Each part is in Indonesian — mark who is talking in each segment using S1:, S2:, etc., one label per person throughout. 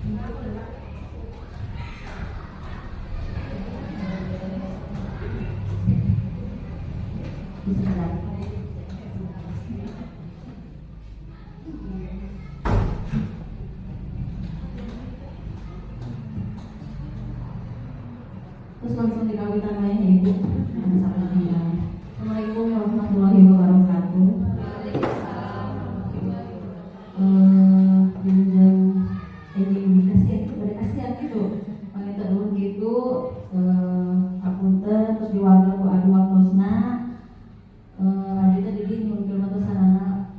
S1: Terus langsung dikawitan lainnya Ibu. Assalamualaikum warahmatullahi wabarakatuh. Dikasih kepada kasihan gitu, panggil dulu gitu, apunten terus diwakil ku adu waktosna, adita jadi muncul mata sarana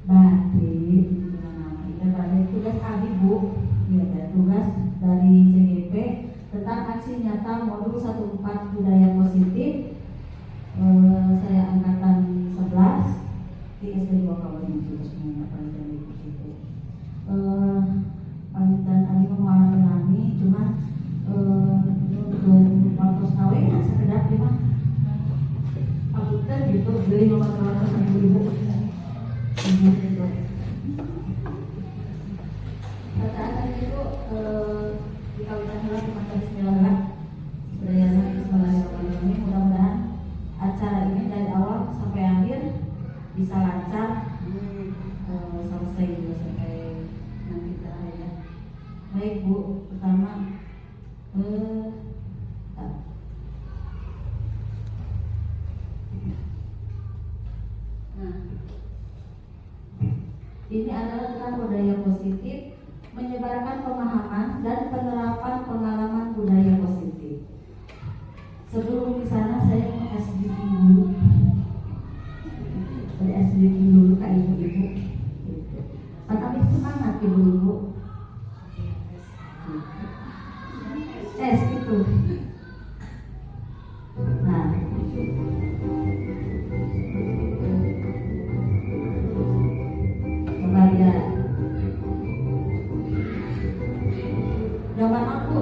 S1: batik, kita batik tugas abi Bu, ya tugas dari CGP tentang aksi nyata modul 14 budaya positif. Saya angkatan 11 di SD 2 Kabupaten Sukabumi Panitia itu. Panitia kami pengalaman kami cuma untuk waktu kawin sekedar cuma komputer gitu beli nomor sama ibu-ibu. Saat itu dikawitan dulu cuma bismillah. Bismillahirrahmanirrahim. Mudah-mudahan acara ini dari awal sampai akhir bisa lancar, selesai juga sampai nanti terakhir ya. Baik Bu, pertama ini adalah tentang budaya positif, menyebarkan pemahaman dan penerapan pengalaman budaya positif. Sebelum ke sana saya mau SDG dulu. Dari SDG dulu ke ibu-ibu. Tapi semangat ibu-ibu. Gitu. Nah, coba lihat gambar aku.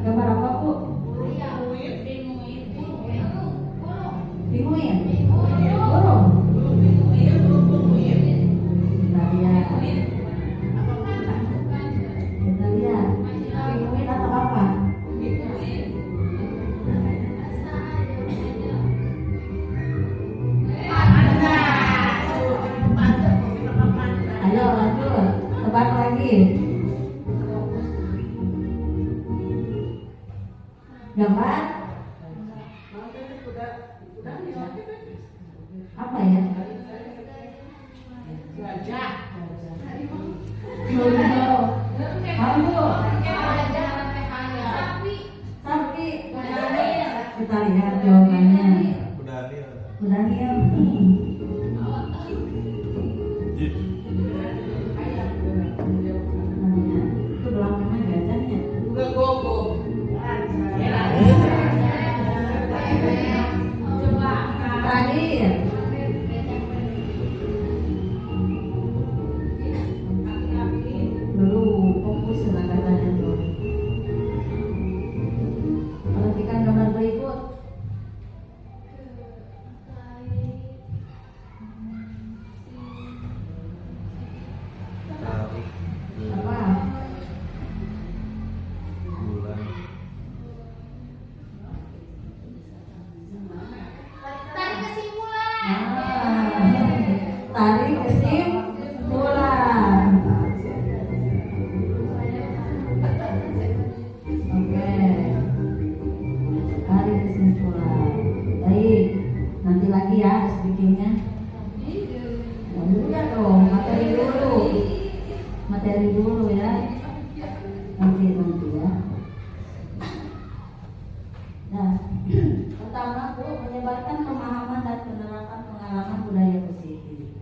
S1: Gambar apa Bu? Pinguin. Burung. Kita lihat. Pinguin atau apa? Ayo lanjut, tebak lagi. Gambar apa ya? Gajah. Sapi. Kita lihat jawabannya. Udah nih. Itu belakangnya gajahnya. Udah gogo. Terakhir. Dulu fokus dengan katanya tuh. Perhatikan gambar berikut. Apa? Tarik kesimpulan. Oke. Tarik kesimpulan. Baik. Nanti lagi ya bikinnya. Udah dong, materi dulu ya. Nanti ya. Nah, pertama Bu, menyebarkan pemahaman dan penerapan pengalaman budaya positif.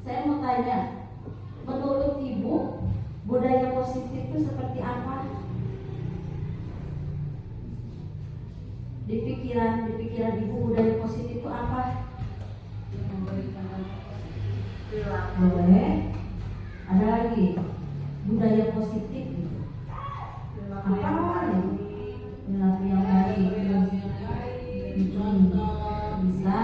S1: Saya mau tanya, menurut Ibu, budaya positif itu seperti apa? Di pikiran Ibu, budaya positif itu apa? Boleh. Ada lagi budaya positif gitu. Apa ya? Perilaku yang baik. Bisa.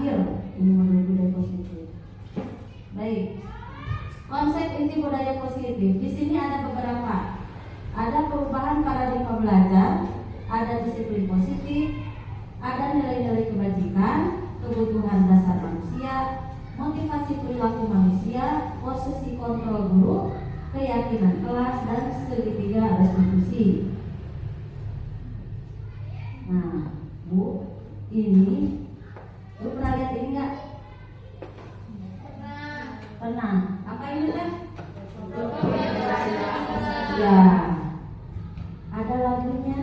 S1: terakhir ini model budaya positif. Baik, konsep inti budaya positif di sini ada beberapa. Ada perubahan paradigma belajar, ada disiplin positif, ada nilai-nilai kebajikan, kebutuhan dasar manusia, motivasi perilaku manusia, posisi kontrol guru, keyakinan kelas, dan segitiga restitusi. Nah, Bu, ini lu pernah lihat ini nggak? Pernah. Apa ini kan? Ya. Ada lagunya.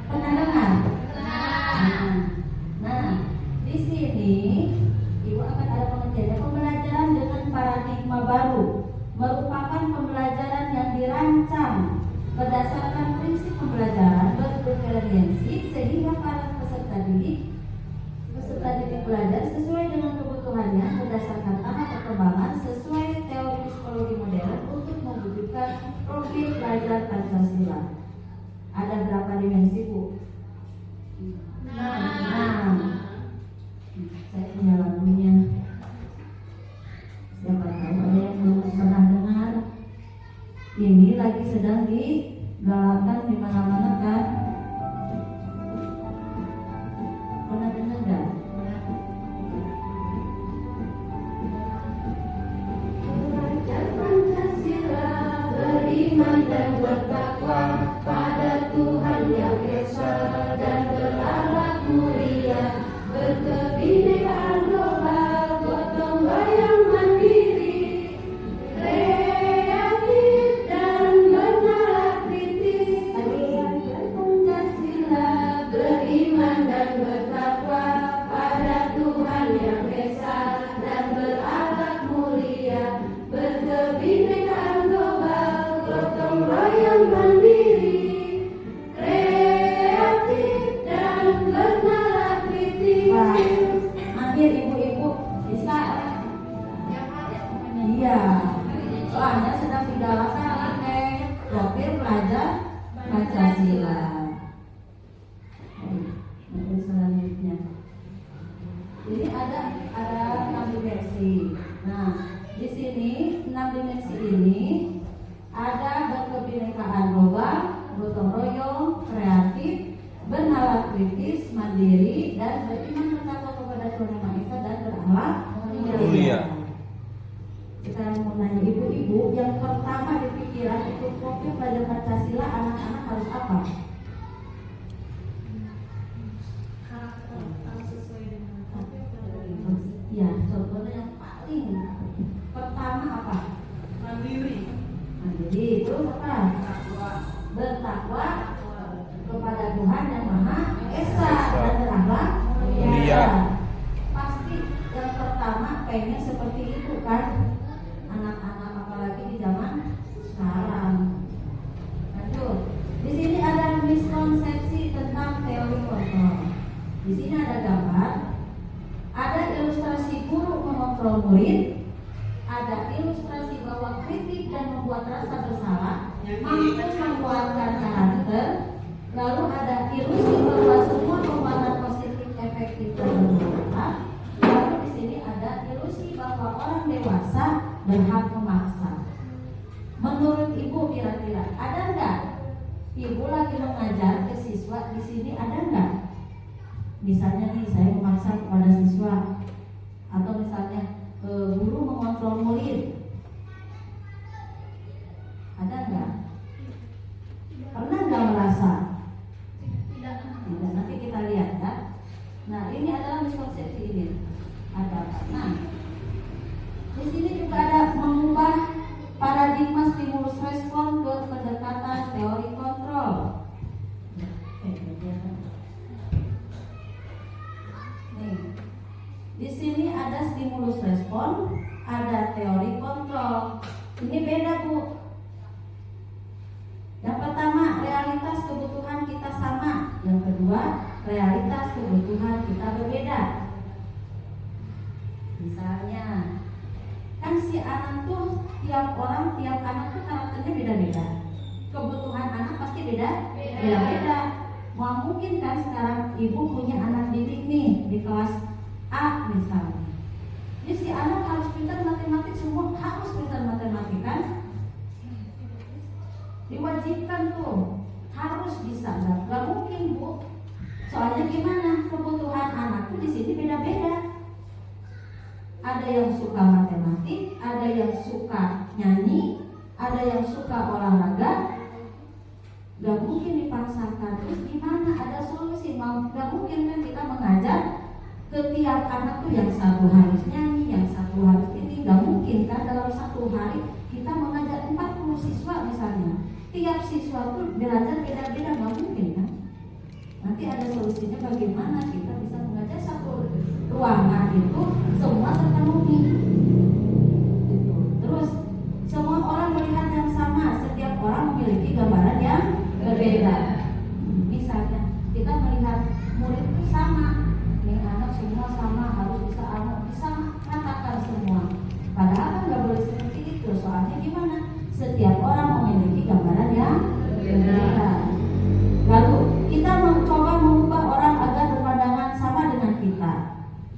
S1: Pernah dengar? Nah, di sini Ibu akan ada pengertiannya. Pembelajaran dengan paradigma baru merupakan pembelajaran yang dirancang berdasarkan prinsip pembelajaran berpreferensi sehingga para peserta didik belajar sesuai dengan kebutuhannya berdasarkan tahap perkembangan sesuai teori psikologi modern untuk mewujudkan profil belajar Pancasila. Ada berapa dimensi, Bu? 6. Saya punya lagunya. Siapa tahu ada yang belum pernah dengar. Ini lagi sedang digalakkan di mana-mana kan? Pernah dengar nggak? Belajar Pancasila, beriman dan bertakwa pada Tuhan yang Esa dan berakhlak mulia, berkebinekaan global, gotong royong mandiri, kreatif dan bernalar kritis. Belajar Pancasila, beriman dan bertakwa pada Tuhan yang Esa dan berakhlak mulia, berkebinekaan global, gotong royong mandiri, kreatif dan bernalar kritis. Akhir ibu-ibu bisa? Iya. Soalnya sedang digalakan oleh profil pelajar Pancasila. Nanti selanjutnya. Ini ada 6 dimensi. Nah, di sini 6 dimensi ini ada berkebinekaan global, gotong royong, kreatif, bernalar kritis, mandiri, dan beriman bertakwa kepada Tuhan Yang Maha Esa dan berakhlak mulia. Sekarang mau nanya ibu-ibu, yang pertama di pikiran itu profil pelajar Pancasila anak-anak harus apa? Ya, contohnya yang paling pertama apa? Mandiri. Terus apa? Bertakwa kepada Tuhan Yang Maha Esa dan berakhlak mulia. Pasti yang pertama pengen seperti itu kan? Anak-anak apalagi di zaman sekarang. Lanjut. Di sini ada miskonsepsi tentang teori kontrol. Di sini ada gambar. Ada ilustrasi guru mengontrol murid, ada ilustrasi bahwa kritik dan membuat rasa bersalah mampu membuatkan karakter, lalu ada ilusi bahwa semua pembuatan positif efektif dan bermanfaat, lalu di sini ada ilusi bahwa orang dewasa berhak memaksa. Menurut ibu kira-kira ada enggak? Ibu lagi mengajar ke siswa di sini ada enggak? Misalnya nih saya memaksa kepada siswa, atau misalnya guru mengontrol murid, ada nggak? Pernah nggak merasa? Tidak. Nanti kita lihat ya. Nah, ini adalah miskonsepsi ini. Ada. Nah, di sini juga ada mengubah paradigma stimulus respon ke pendekatan teori kontrol. Di sini ada stimulus respon, ada teori kontrol. Ini beda, Bu. Yang pertama, realitas kebutuhan kita sama. Yang kedua, realitas kebutuhan kita berbeda. Misalnya, kan si anak tuh tiap anak tuh karakternya beda-beda. Kebutuhan anak pasti beda-beda. Mau mungkin kan sekarang ibu punya anak didik nih di kelas A misalnya. Jadi si anak harus pintar matematik, semua harus pintar matematik kan? Diwajibkan tuh, harus bisa. Gak mungkin Bu. Soalnya gimana? Kebutuhan anak tuh di sini beda-beda. Ada yang suka matematik, ada yang suka nyanyi, ada yang suka olahraga. Gak mungkin dipaksakan. Terus gimana? Ada solusi? Gak mungkin kan kita mengajar setiap anak tuh yang satu harus nyanyi, yang satu harus ini. Gak mungkin kan dalam satu hari kita mengajar 40 siswa misalnya. Tiap siswa tuh belajar beda-beda, gak mungkin kan? Nanti ada solusinya bagaimana kita bisa mengajar satu ruangan itu semua terpenuhi. Gitu. Terus semua orang melihat yang sama, setiap orang memiliki gambaran yang berbeda. Misalnya kita melihat murid itu sama, ini anak semua sama, harus bisa katakan semua. Padahal kan nggak boleh seperti itu. Soalnya gimana? Setiap orang memiliki gambaran yang berbeda. Lalu kita mencoba mengubah orang agar berpandangan sama dengan kita.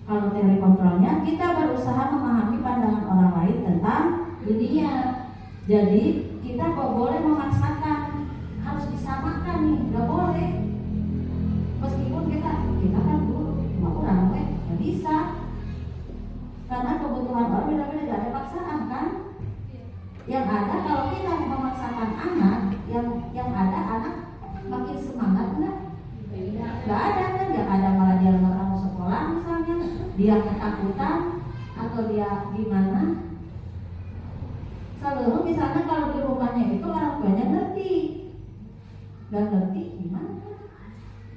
S1: Kalau teori kontrolnya, kita berusaha memahami pandangan orang lain tentang dunia. Jadi kita kok boleh memaksakan, harus disamakan nih, nggak boleh. Meskipun kita kan dulu mau ramai, nggak bisa. Karena kebutuhan orang beda-beda, tidak ada paksaan kan? Yang ada kalau kita memaksakan anak, yang ada anak makin semangat enggak? Enggak ada kan? Yang ada malah dia nggak mau sekolah misalnya, dia ketakutan atau dia gimana? Selalu misalnya kalau di rumahnya itu orang tuanya ngerti, nggak ngerti gimana?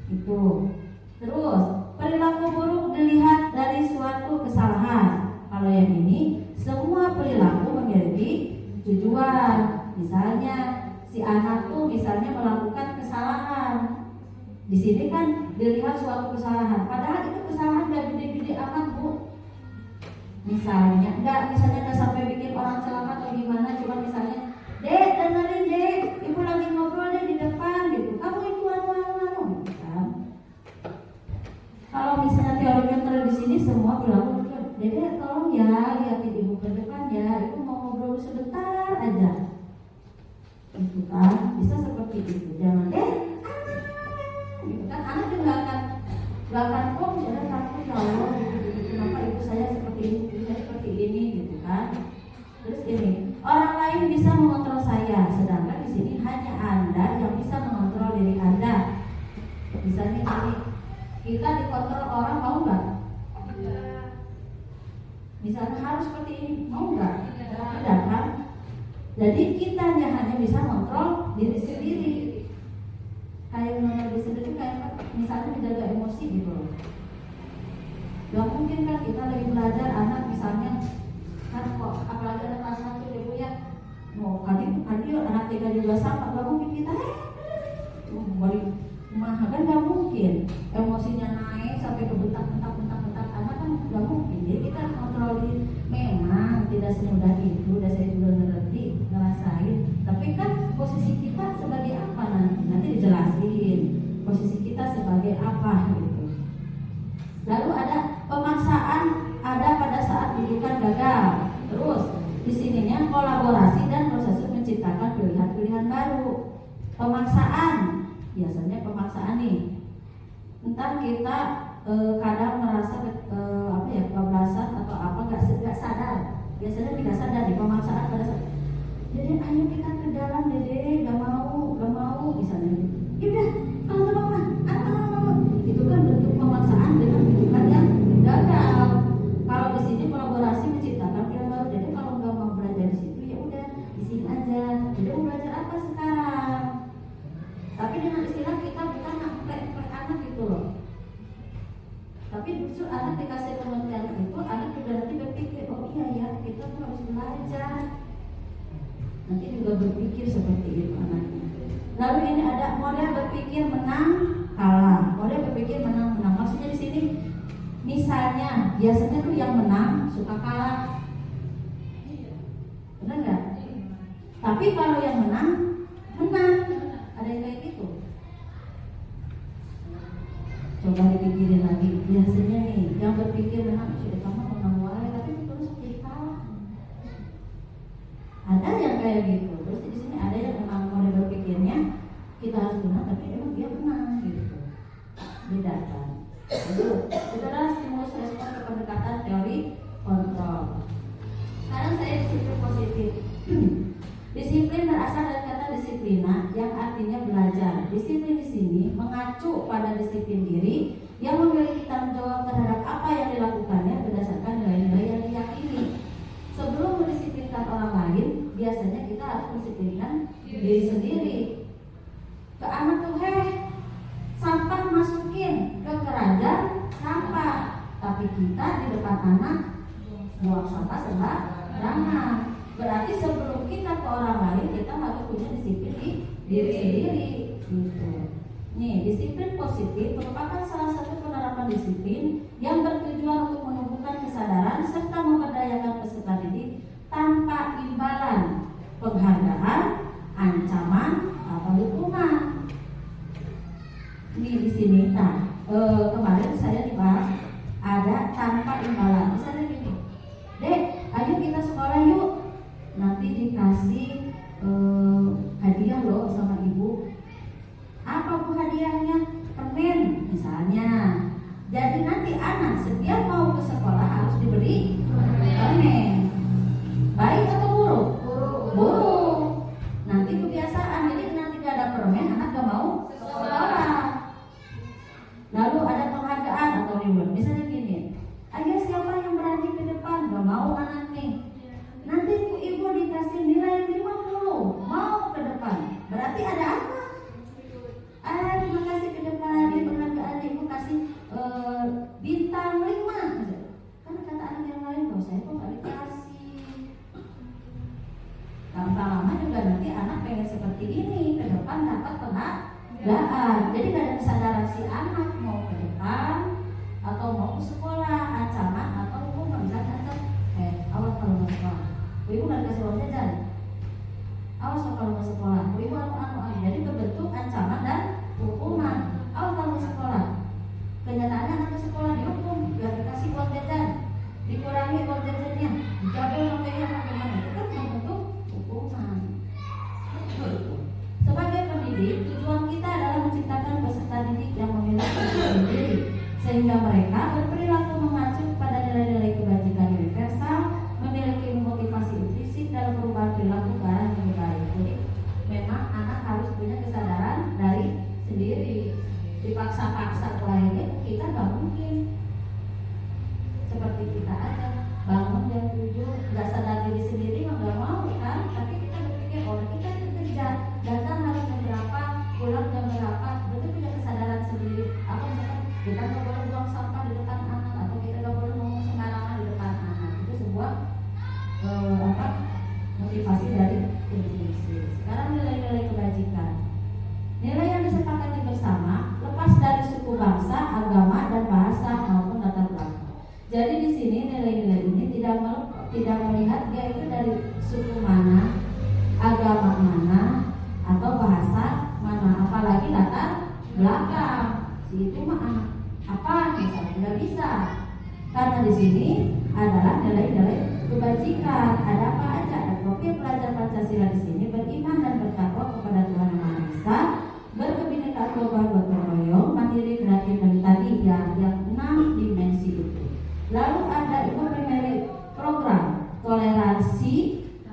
S1: Itu. Terus perilaku buruk dilihat dari suatu kesalahan. Kalau yang ini semua perilaku memiliki tujuan. Misalnya si anak tuh misalnya melakukan kesalahan. Di sini kan dilihat suatu kesalahan. Padahal itu kesalahan gak gede-gede amat Bu. Misalnya nggak sampai bikin orang celaka atau gimana. Cuma misalnya, Dek dengerin Dek, Ibu lagi ngobrol deh di depan gitu. Kamu itu anu gitu kan. Kalau misalnya teori mental di sini semua perilaku, Dek tolong ya lihatin Ibu ke depan ya. Ibu mau ngobrol sebentar aja. Gitu kan, bisa seperti itu. Jangan gitu kan, anak juga nggak akan kok misalnya takut ya Allah gitu. Kenapa ibu saya seperti ini, ibu saya seperti ini gitu kan. Terus ini, orang lain bisa mengontrol saya, sedangkan di sini hanya Anda yang bisa mengontrol diri Anda. Misalnya ini, kita dikontrol orang mau nggak? Misalnya harus seperti ini, mau nggak? Tidak kan? Jadi kita hanya bisa mengontrol diri sendiri. Kayak mengontrol diri sendiri kayak misalnya menjaga emosi gitu loh. Gak mungkin kan kita lagi belajar anak misalnya kan kok apalagi ada kelas 1 ibu ya mau tadi anak 3 juga sama, gak mungkin kita balik mah kan gak mungkin emosinya naik sampai ke bentak anak kan gak mungkin. Jadi kita harus kontrol diri. Memang tidak semudah itu, udah saya juga ngerti ngerasain, tapi kan posisi kita sebagai apa nanti dijelasin posisi kita sebagai apa gitu. Lalu ada pemaksaan ada pada saat didikan gagal. Terus di sininya kolaborasi dan proses menciptakan pilihan-pilihan baru. Pemaksaan, biasanya pemaksaan nih. Entar kita kadang merasa kebablasan atau apa nggak sadar. Biasanya tidak sadar di pemaksaan pada saat Dede ayo kita ke dalam Dede, gak mau misalnya gitu. Yaudah, kalau mama, itu kan bentuk pemaksaan dengan tujuan yang gagal. Kalau di sini kolaborasi menciptakan pilihan baru. Jadi kalau nggak mau belajar di situ ya udah di sini aja. Jadi mau belajar apa sekarang? Tapi dengan istilah kita bukan plek anak gitu loh. Tapi justru anak dikasih pengertian itu, anak juga nanti berpikir, oh iya ya kita tuh harus belajar. Nanti juga berpikir seperti itu anaknya. Lalu ini ada model berpikir menang kalah. Model berpikir menang. Maksudnya di sini, misalnya biasanya tuh yang menang suka kalah, benar nggak? Tapi kalau yang menang, ada yang kayak gitu. Coba dipikirin lagi. Biasanya nih, yang berpikir memang sudah kamu menang wae, tapi terus kita ada yang kayak gitu. Terus di sini ada yang memang mode berpikirnya kita harus benar, tapi emang dia benar gitu. Bedakan. Itu adalah stimulus respon ke pendekatan teori kontrol. Sekarang saya disiplin positif. Disiplin berasal dari kata disiplina yang artinya belajar. Disiplin di sini mengacu pada disiplin diri yang memiliki tanggung jawab terhadap apa yang dilakukannya berdasarkan nilai-nilai yang diyakini. Sebelum mendisiplinkan orang lain, biasanya kita harus mendisiplinkan diri sendiri. Ke anak tuh sampah masukin ke keranjang sampah, tapi kita di depan anak buang sampah sembarangan. Berarti sebelum kita ke orang lain, kita harus punya disiplin di diri sendiri gitu. Nih, disiplin positif merupakan salah satu penerapan disiplin yang bertujuan untuk menumbuhkan kesadaran serta memberdayakan peserta didik tanpa imbalan, penghargaan, ancaman, atau hukuman. Ini di sini, kemarin saya dibahas ada tanpa imbalan. Misalnya gini, Dek, ayo kita sekolah yuk. Nanti dikasih hadiah loh sama ibu. Apa bu hadiahnya? Permen misalnya. Jadi nanti anak setiap mau ke sekolah harus diberi permen. Baik atau buruk? Buruk. Nanti kebiasaan, jadi nanti gak ada permen, anak gak mau sekolah. Lalu ada penghargaan atau reward. Misalnya gini, ayo siapa yang berani ke depan? Gak mau anak nih. Nanti ibu dikasih nilai 50, mau ke depan. Berarti ada apa? Terima kasih ke depan, di penghargaan ibu kasih bintang 5. Kan kata anak yang lain, loh saya kok gak dikasih. Lama-lama juga nanti anak pengen seperti ini, ke depan dapat penghargaan. Jadi gak ada kesadaran si anak mau ke depan atau mau ke sekolah, ancaman atau hukuman. Misalnya awas kalau mau sekolah, ibu nggak dikasih uang jajan. Awas kalau mau sekolah, ibu jadi berbentuk ancaman dan hukuman. Awas kalau mau sekolah, kenyataannya anak ke sekolah dihukum, nggak dikasih uang jajan, dikurangi uang jajannya, dijabel sampai bagaimana, itu kan membentuk hukuman. Sebagai pendidik, tujuan kita adalah menciptakan peserta didik yang memiliki disiplin diri, sehingga mereka berperilaku mengacu pada nilai-nilai kebajikan universal, memiliki motivasi intrinsik dalam perubahan perilaku ke arah yang lebih baik. Jadi memang anak harus punya kesadaran dari sendiri. Dipaksa-paksa lainnya kita nggak mungkin. Seperti kita aja bangun jam 7 nggak sadar diri sendiri nggak mau kan, tapi kita berpikir kita itu kerja, datang harus jam berapa, pulang jam berapa, berarti punya kesadaran sendiri. Atau misalkan kita nggak boleh buang sampah di depan anak, atau kita nggak boleh ngomong sembarangan di depan anak. Itu sebuah motivasi dari intuisi. Sekarang nilai-nilai kebajikan, nilai yang disepakati bersama lepas dari suku bangsa, agama dan bahasa maupun latar belakang. Jadi di sini nilai-nilai ini tidak melihat dia itu dari suku mana, agama mana, atau bahasa mana, apalagi latar belakang. Si itu mah anak apa misalnya tidak bisa, karena di sini adalah nilai-nilai kebajikan. Ada apa aja? Ada profil pelajar Pancasila di sini beriman dan bertakwa kepada Tuhan Yang Maha Esa, berkebinekaan global, gotong royong, mandiri, kreatif, dan tadi yang 6 dimensi itu. Lalu ada program toleransi,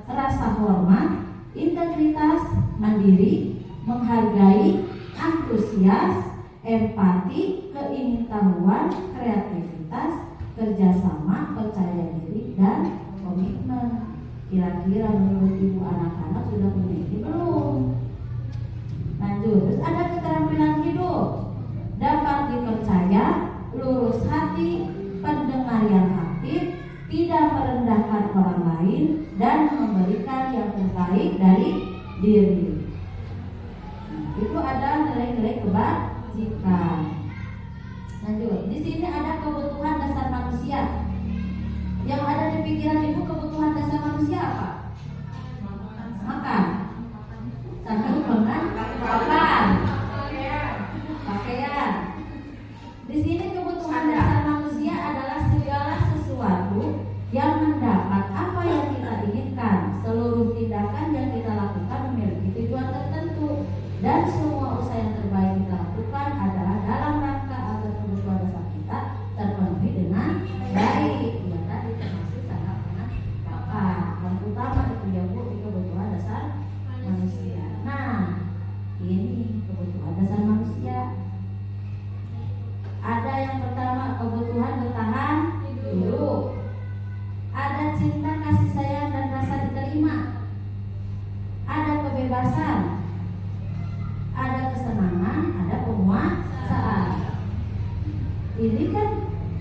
S1: rasa hormat, integritas, mandiri, menghargai, antusias, empati, keingintahuan, kreativitas, kerjasama, percaya diri, dan komitmen. Kira-kira menurut ibu anak-anak sudah punya ini belum? Lanjut, terus ada keterampilan hidup, dapat dipercaya, lurus hati, pendengar yang aktif, tidak merendahkan orang lain, dan memberikan yang terbaik dari diri. Itu ada nilai-nilai kebajikan. Lanjut, di sini ada kebutuhan dasar manusia. Yang ada di pikiran ibu kebutuhan dasar manusia apa? Makan, sambil makan, pakaian. Di sini kebutuhan dasar manusia adalah yang mendapat apa yang kita inginkan. Seluruh tindakan yang kita lakukan memiliki tujuan tertentu, dan semua usaha yang terbaik kita lakukan adalah dalam rangka agar kebutuhan dasar kita terpenuhi dengan baik. Ya tadi termasuk sangat dengan Bapak. Yang utama itu ya Bu, itu kebutuhan dasar manusia. Nah, ini kebutuhan dasar manusia. Ada yang pertama kebutuhan bertahan hidup. Ada cinta, kasih sayang, dan rasa diterima. Ada kebebasan. Ada kesenangan, ada penguasaan. Ini kan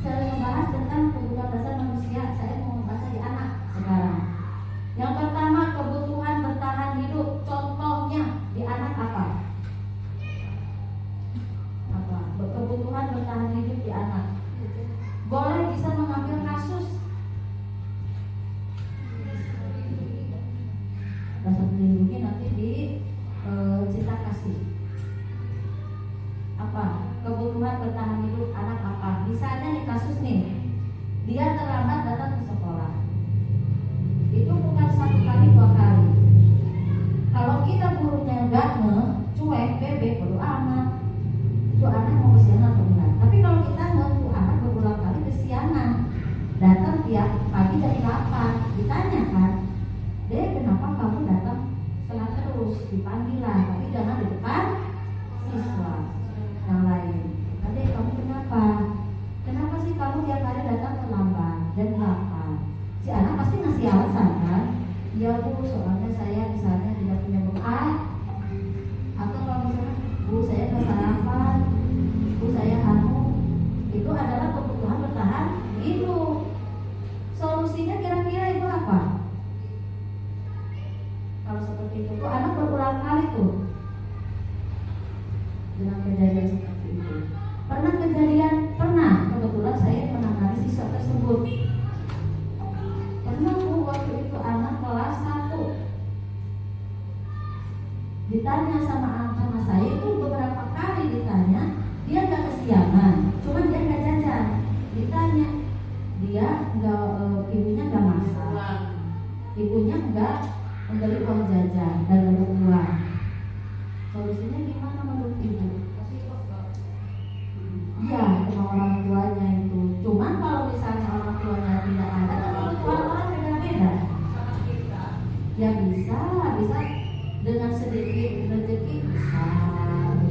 S1: saya membahas tentang kebutuhan dasar manusia. Saya mau membahas di anak sekarang. Yang pertama kebutuhan bertahan hidup. Contohnya di anak apa? Kebutuhan bertahan hidup di anak. Boleh bisa mengambil kasus rasa melindungi nanti di cinta kasih. Apa kebutuhan bertahan hidup anak apa? Misalnya di kasus nih, dia terlambat datang ke sekolah. Itu bukan satu kali, dua kali. Kalau kita gurunya enggak cuek, bebek, bodo amat, itu anak mau kesiangan atau enggak. Tapi kalau kita tuh anak berulang kali kesiangan, datang tiap pagi jam 8, ditanya kan, Dek kenapa kamu datang setengah terus? Dipanggil lah, tapi jangan di depan siswa yang lain. Dek kamu kenapa? Kenapa sih kamu tiap hari datang terlambat jam 8? Si anak pasti ngasih alasan kan? Iya Bu, soalnya saya misalnya tidak punya bekal. Atau kalau misalnya Bu saya nggak sarapan, Bu saya itu adalah kebutuhan bertahan hidup. Solusinya kira-kira itu apa? Kalau seperti itu tuh anak berulang kali tuh dengan kejadian seperti itu. Pernah kebetulan saya menangani siswa tersebut. Pernah Bu, waktu itu anak kelas 1 ditanya sama saya itu beberapa kali ditanya, dia nggak kesiangan, cuman dia nggak jajan. Ditanya, dia nggak, ibunya nggak masak, ibunya nggak memberi uang jajan dan ada uang. Solusinya gimana menurut ibu? Iya, sama orang tuanya itu. Cuman kalau misalnya orang tuanya tidak ada, kan kebutuhan orang beda-beda. Ya bisa dengan sedikit rezeki bisa.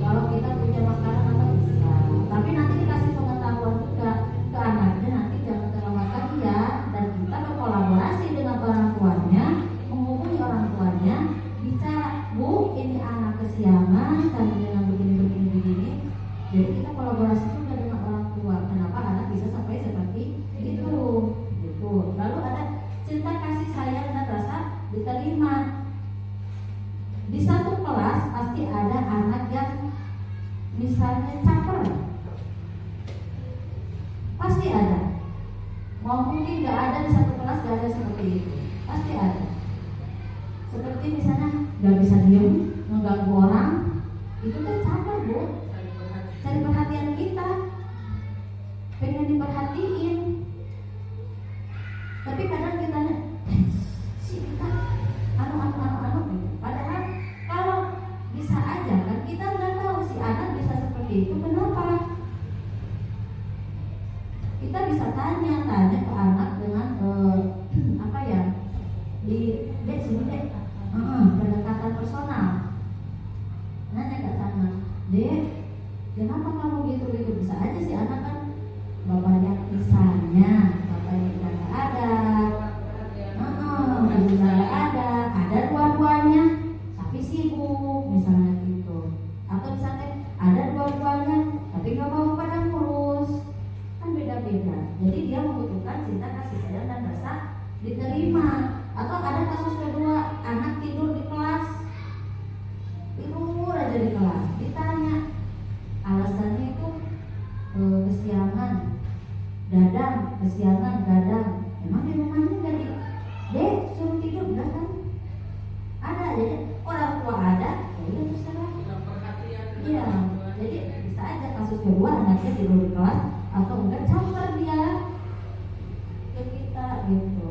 S1: Kalau kita punya makanan apa bisa. Tapi nanti dikasih pengetahuan juga ke anaknya, nanti jangan terlambat lagi ya. Dan kita berkolaborasi dengan orang tuanya, menghubungi orang tuanya, bicara, Bu, ini anak kesiangan, kami dengan begini. Jadi kita kolaborasi juga dengan orang tua. Kenapa anak bisa sampai seperti itu? Gitu. Lalu ada cinta, kasih sayang, dan rasa diterima. Di satu kelas pasti ada anak yang misalnya caper, pasti ada. Mau mungkin nggak ada di satu kelas, nggak ada seperti itu, pasti ada. Seperti misalnya nggak bisa diem, mengganggu orang, itu kan caper Bu. Cari perhatian kita, pengen diperhatiin. Tapi kadang kita si kita anu gitu. Padahal kalau bisa aja kan kita nggak tahu si anak bisa seperti itu kenapa. Kita bisa tanya ke anak dengan apa ya, di Dek sini Dek, pendekatan personal. Nanya ke anak, Dek kenapa kamu gitu? Bisa aja si anak kan bapaknya misalnya bapaknya nggak ada, ibunya nggak ada dua-duanya tapi sibuk misalnya gitu. Atau misalnya ada dua-duanya tapi nggak mau pada ngurus, kan beda-beda. Jadi dia membutuhkan cinta, kasih sayang, dan rasa diterima. Atau ada kasus kedua, anak tidur di kelas, tidur aja di kelas, ditanya alasannya itu kesiangan gadang. Emang di rumahnya nggak di Dek suruh tidur enggak kan? Ada, jadi orang tua ada, ya udah terserah. Iya, jadi bisa aja kasus kedua anaknya tidur di kelas atau enggak campur dia ke kita gitu.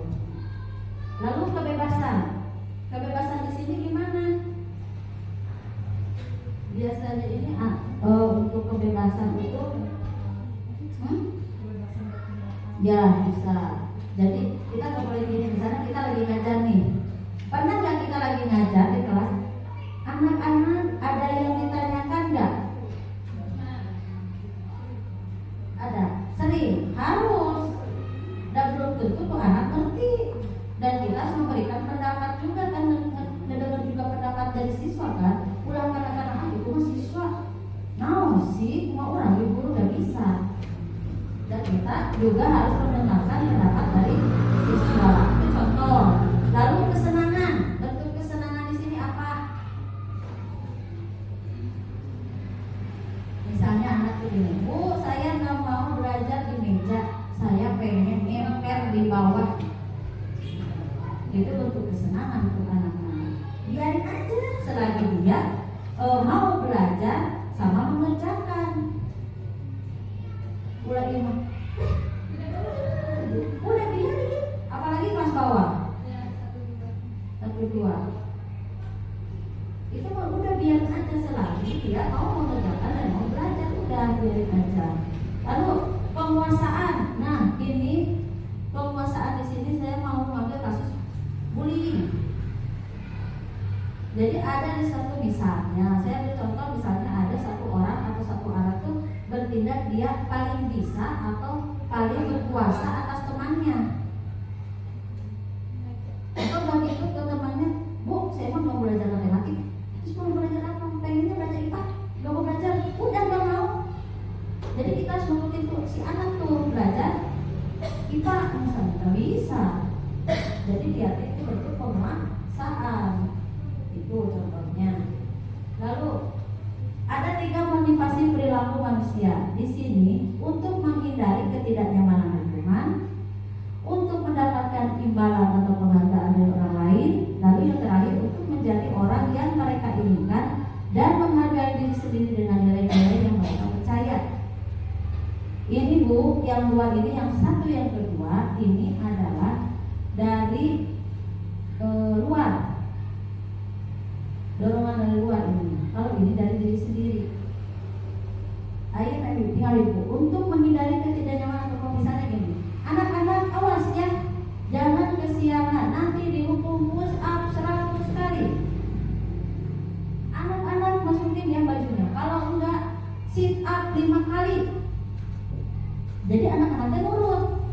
S1: Ya bisa. Jadi kita nggak boleh gini, misalnya kita lagi ngajar nih. Pernah nggak kita lagi ngajar di kelas, anak-anak ada yang ditanyakan nggak? Ada. Sering. Harus. Dan belum tentu tuh anak ngerti. Dan kita harus memberikan pendapat juga kan, mendengar juga pendapat dari siswa kan. Ulang kadang-kadang itu mah siswa. Nah sih, mau orang ibu guru udah bisa. Dan kita juga harus mendengarkan pendapat dari siswa. Itu contoh. Lalu kesenangan, bentuk kesenangan di sini apa? Misalnya anak begini, Bu, saya nggak mau belajar di meja, saya pengen emper di bawah. Itu bentuk kesenangan untuk anak-anak. Biarin aja selagi dia mau belajar sama mengerjakan. Mulai imam, udah biarin, apalagi kelas bawah, 1-2. Itu mah udah biarin aja selagi dia mau mengerjakan dan mau belajar, udah biarin aja. Lalu penguasaan, nah ini penguasaan di sini saya mau mengambil kasus bullying. Jadi ada di satu misalnya, saya ambil contoh misalnya ada satu orang atau satu anak tuh bertindak dia paling bisa atau paling berkuasa atas temannya. Atau bagi itu ke temannya, Bu, saya emang mau belajar matematik. Terus mau belajar apa? Pengennya belajar IPA, gak mau belajar, udah gak mau. Jadi kita harus menurutin tuh si anak tuh belajar IPA, misalnya gak bisa. Jadi dia itu bentuk penguasaan. Itu contohnya. Lalu ada 3 motivasi perilaku manusia. Di sini untuk menghindari ketidaknyamanan lingkungan, untuk mendapatkan imbalan atau penghargaan dari orang lain, lalu yang terakhir untuk menjadi orang yang mereka inginkan dan menghargai diri sendiri dengan nilai-nilai yang mereka percaya. Ini Bu, yang 2 ini, yang satu yang kedua ini adalah dari luar. Dorongan dari luar ini. Kalau ini dari diri sendiri. Ayo tinggal ibu. Untuk menghindari ketidaknyamanan atau misalnya gini. Anak-anak awas ya, jangan kesiangan. Nanti dihukum push up 100 kali. Anak-anak masukin ya bajunya. Kalau enggak sit up 5 kali. Jadi anak-anaknya nurut.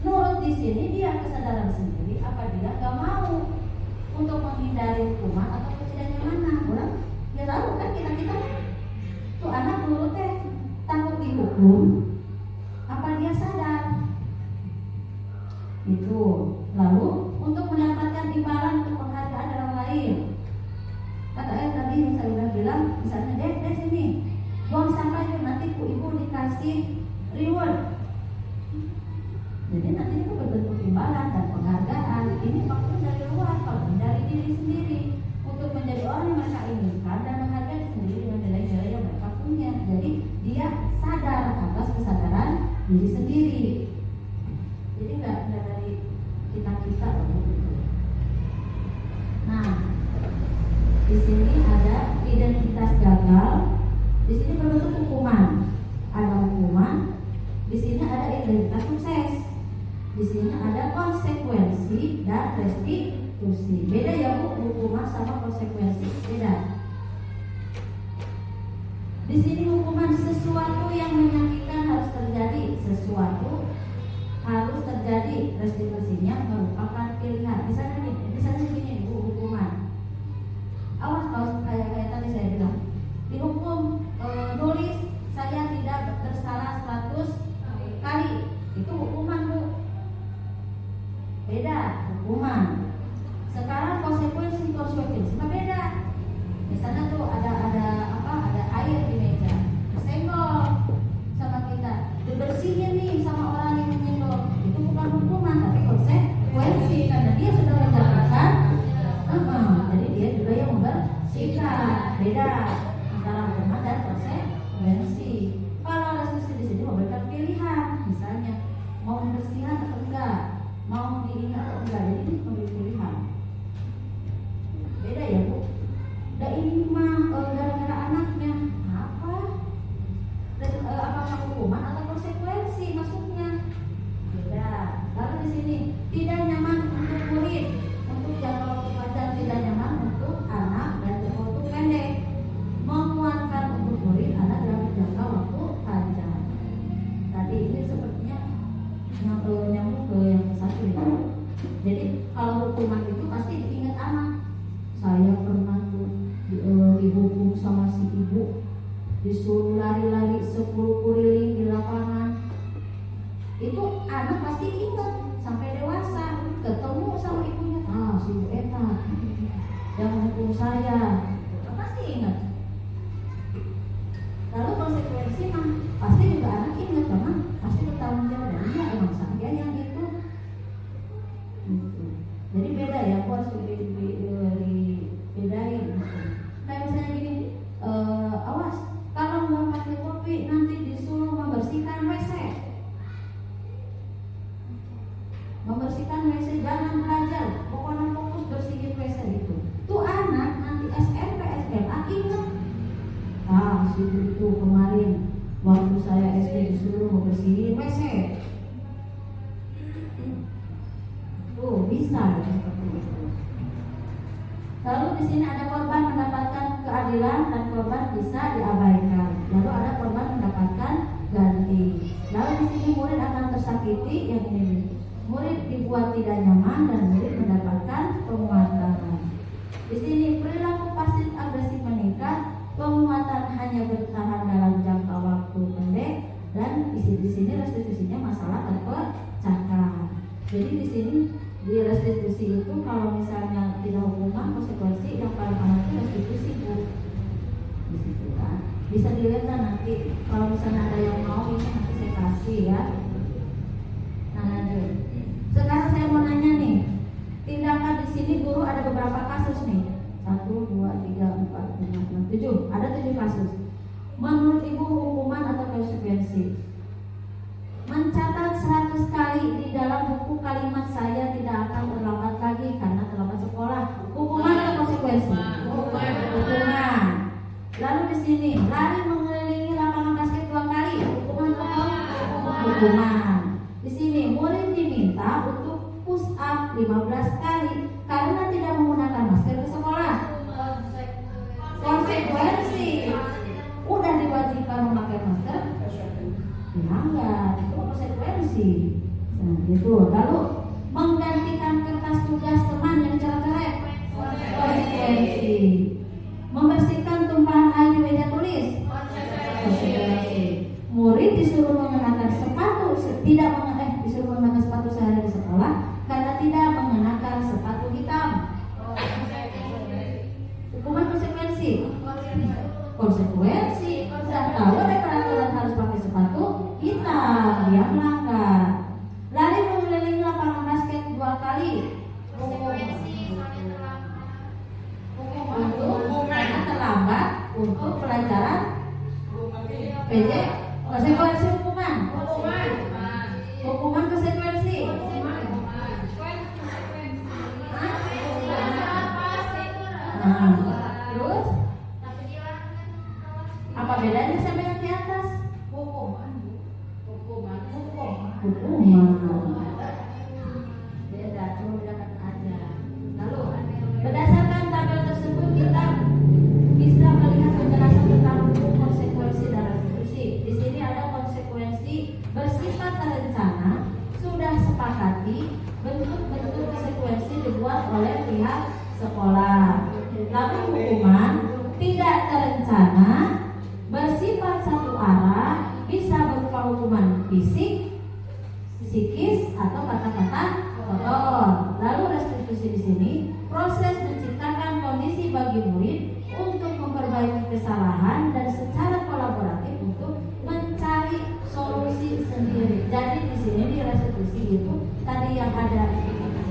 S1: Nurut di sini dia kesadaran sendiri. Apa dia nggak mau untuk menghindari hukuman atau ketidaknyamanan. Orang dia tahu kan kita tuh anak nurut takut dihukum. Apa dia sadar? Itu. Lalu untuk mendapatkan imbalan untuk penghargaan dari orang lain. Kata tadi yang saya udah bilang, misalnya dek sini, buang sampah itu nanti ibu dikasih reward. Jadi nanti itu berbentuk imbalan dan penghargaan. Ini faktor dari luar, kalau dari diri sendiri untuk menjadi orang yang mereka inginkan dan menghargai sendiri dengan nilai-nilai yang mereka punya. Jadi dia sadar atas kesadaran diri sendiri. Jadi nggak dari kita Nah, di sini ada identitas gagal. Di sini berbentuk hukuman. Ada hukuman. Di sini ada identitas sukses. Di sini ada konsekuensi dan restitusi. Beda ya Bu, hukuman sama konsekuensi. Beda. Di sini hukuman sesuatu yang menyakitkan harus terjadi, sesuatu harus terjadi. Restitusinya merupakan pilihan. Misalnya begini Bu, hukuman. Awas kalau kayak tadi saya bilang, dihukum nulis saya tidak bersalah 100 kali. Itu hukuman Bu. Beda hukuman. Sekarang konsekuensi beda. Misalnya tuh ada air di meja, tersenggol sama kita, dibersihin nih sama orang yang menyenggol. Itu bukan hukuman tapi konsekuensi karena dia sudah menjalankan. Jadi dia juga yang membersihkan. Beda antara hukuman dan konsekuensi. Kalau restitusi di sini memberikan pilihan, misalnya mau membersihkan atau enggak, mau diingat atau enggak. Jadi ini memberi pilihan. Beda ya Bu. Dan ini mah gara-gara anaknya apakah hukuman atau konsekuensi maksudnya? disuruh lari-lari 10 keliling di lapangan, itu anak pasti ingat sampai dewasa. Ketemu sama ibunya, si ibu eta yang menghukum saya, pasti ingat. Lalu konsekuensi mah pasti juga anak ingat, karena pasti bertanggung jawab. Dan iya, emang saya yang itu. Jadi beda ya, aku harus dibedain. Kayak misalnya gini, awas kalau nggak pakai topi nanti disuruh membersihkan WC. Membersihkan WC, jangan belajar, pokoknya fokus bersihin WC itu. Tuh anak nanti SMP, SMA ingat. Itu kemarin waktu saya SD disuruh membersihin WC. Tuh bisa ya, seperti itu. Lalu di sini ada korban mendapatkan keadilan dan korban bisa diabaikan. Lalu ada korban mendapatkan ganti. Lalu di sini murid akan tersakiti, yang ini murid dibuat tidak nyaman dan murid mendapatkan penguatan. Di sini perilaku pasif agresif meningkat, penguatan hanya bertahan dalam jangka waktu pendek, dan di sini restitusinya masalah terpecahkan. Jadi di sini di restitusi itu kalau misalnya tidak hukuman, konsekuensi yang paling aman itu restitusi, Bu. Di situ kan bisa dilihat kan nanti kalau misalnya ada yang mau, ini nanti saya kasih ya. Nah, lanjut. Sekarang saya mau nanya nih, tindakan di sini guru ada beberapa kasus nih. 1, 2, 3, 4, 5, 6, 7. Ada 7 kasus. Menurut Ibu hukuman atau konsekuensi? Mencatat 100 kali di dalam buku kalimat saya tidak akan terlambat lagi karena terlambat sekolah. Hukuman atau konsekuensi? Hukuman. Lalu di sini lari mengelilingi lapangan basket 2 kali. Hukuman atau hukuman? Di sini murid diminta untuk push up 15 kali karena tidak menggunakan masker ke sekolah. Konsekuensi. Udah diwajibkan memakai masker, dilanggar, itu konsekuensi. Nah, gitu. Lalu menggantikan kertas tugas teman yang coret-coret, konsekuensi. Membersihkan tumpahan air di meja tulis, konsekuensi. Murid disuruh mengenakan sepatu, disuruh mengenakan sepatu sehari di sekolah karena tidak mengenakan sepatu hitam. Hukuman konsekuensi. Konsekuensi. Dan kalau ada peraturan harus pakai sepatu hitam, dia melanggar. Lari mengelilingi lapangan basket 2 kali. Karena terlambat untuk pelajaran PJ. Konsekuensi hukuman. Hukuman konsekuensi. Terus apa bedanya sama yang di atas? Hukuman. Beda, cuma bedakan aja. Lalu berdasarkan tabel tersebut kita bisa melihat penjelasan tentang hukum, konsekuensi dan restitusi. Di sini ada konsekuensi bersifat terencana, sudah sepakati, bentuk-bentuk konsekuensi dibuat oleh pihak sekolah. Lalu hukuman tidak terencana, bersifat satu arah, bisa berupa hukuman fisik, psikis, atau kata-kata kotor. Lalu restitusi di sini proses menciptakan kondisi bagi murid untuk memperbaiki kesalahan dan secara kolaboratif untuk mencari solusi sendiri. Jadi di sini di restitusi itu tadi yang ada.